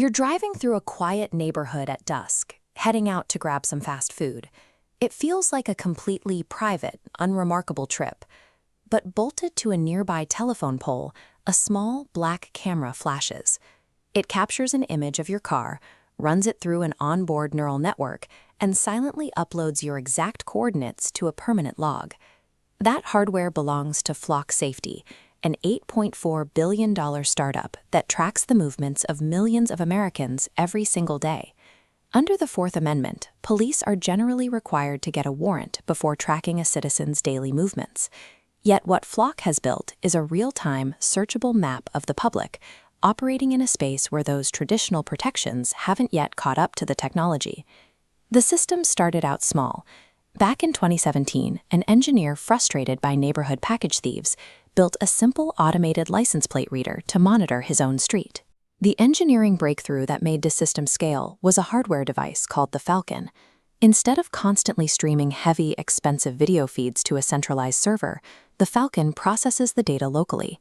You're driving through a quiet neighborhood at dusk, heading out to grab some fast food. It feels like a completely private, unremarkable trip. But bolted to a nearby telephone pole, a small black camera flashes. It captures an image of your car, runs it through an onboard neural network, and silently uploads your exact coordinates to a permanent log. That hardware belongs to Flock Safety, an $8.4 billion startup that tracks the movements of millions of Americans every single day. Under the Fourth Amendment, police are generally required to get a warrant before tracking a citizen's daily movements. Yet what Flock has built is a real-time, searchable map of the public, operating in a space where those traditional protections haven't yet caught up to the technology. The system started out small. Back in 2017, an engineer frustrated by neighborhood package thieves built a simple automated license plate reader to monitor his own street. The engineering breakthrough that made the system scale was a hardware device called the Falcon. Instead of constantly streaming heavy, expensive video feeds to a centralized server, the Falcon processes the data locally.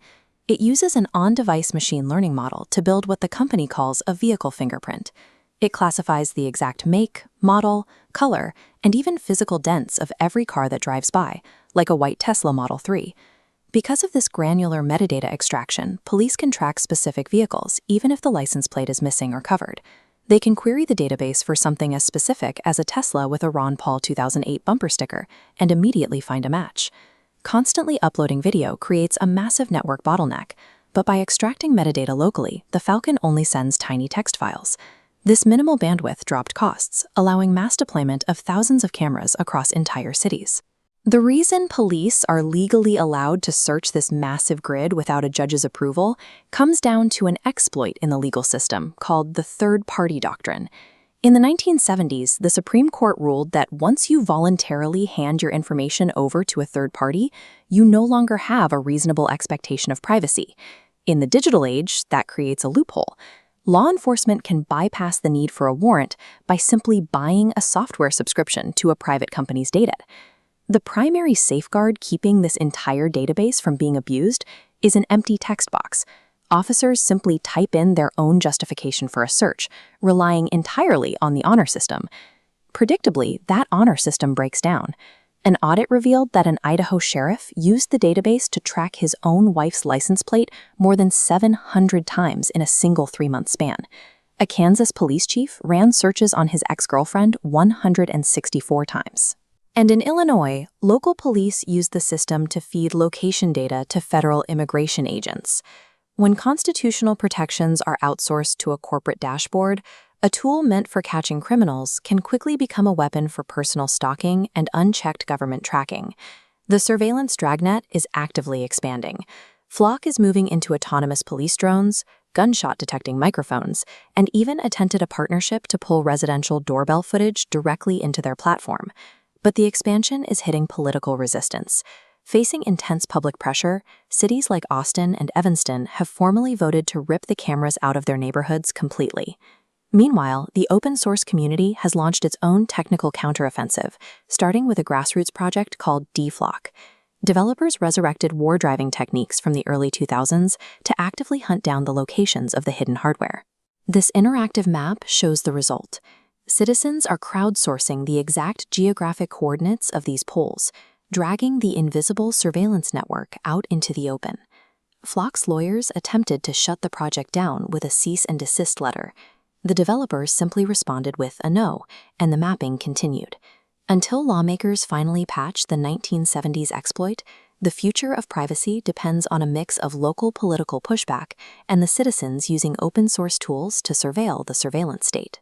It uses an on-device machine learning model to build what the company calls a vehicle fingerprint. It classifies the exact make, model, color, and even physical dents of every car that drives by, like a white Tesla Model 3. Because of this granular metadata extraction, police can track specific vehicles, even if the license plate is missing or covered. They can query the database for something as specific as a Tesla with a Ron Paul 2008 bumper sticker and immediately find a match. Constantly uploading video creates a massive network bottleneck, but by extracting metadata locally, the Falcon only sends tiny text files. This minimal bandwidth dropped costs, allowing mass deployment of thousands of cameras across entire cities. The reason police are legally allowed to search this massive grid without a judge's approval comes down to an exploit in the legal system called the third-party doctrine. In the 1970s, the Supreme Court ruled that once you voluntarily hand your information over to a third party, you no longer have a reasonable expectation of privacy. In the digital age, that creates a loophole. Law enforcement can bypass the need for a warrant by simply buying a software subscription to a private company's data. The primary safeguard keeping this entire database from being abused is an empty text box. Officers simply type in their own justification for a search, relying entirely on the honor system. Predictably, that honor system breaks down. An audit revealed that an Idaho sheriff used the database to track his own wife's license plate more than 700 times in a single 3-month span. A Kansas police chief ran searches on his ex-girlfriend 164 times. And in Illinois, local police used the system to feed location data to federal immigration agents. When constitutional protections are outsourced to a corporate dashboard, a tool meant for catching criminals can quickly become a weapon for personal stalking and unchecked government tracking. The surveillance dragnet is actively expanding. Flock is moving into autonomous police drones, gunshot-detecting microphones, and even attempted a partnership to pull residential doorbell footage directly into their platform. But the expansion is hitting political resistance. Facing intense public pressure, cities like Austin and Evanston have formally voted to rip the cameras out of their neighborhoods completely. Meanwhile, the open-source community has launched its own technical counteroffensive, starting with a grassroots project called DFlock. Developers resurrected Wardriving techniques from the early 2000s to actively hunt down the locations of the hidden hardware. This interactive map shows the result. Citizens are crowdsourcing the exact geographic coordinates of these poles, dragging the invisible surveillance network out into the open. Flock's lawyers attempted to shut the project down with a cease and desist letter. The developers simply responded with a no, and the mapping continued. Until lawmakers finally patched the 1970s exploit, the future of privacy depends on a mix of local political pushback and the citizens using open-source tools to surveil the surveillance state.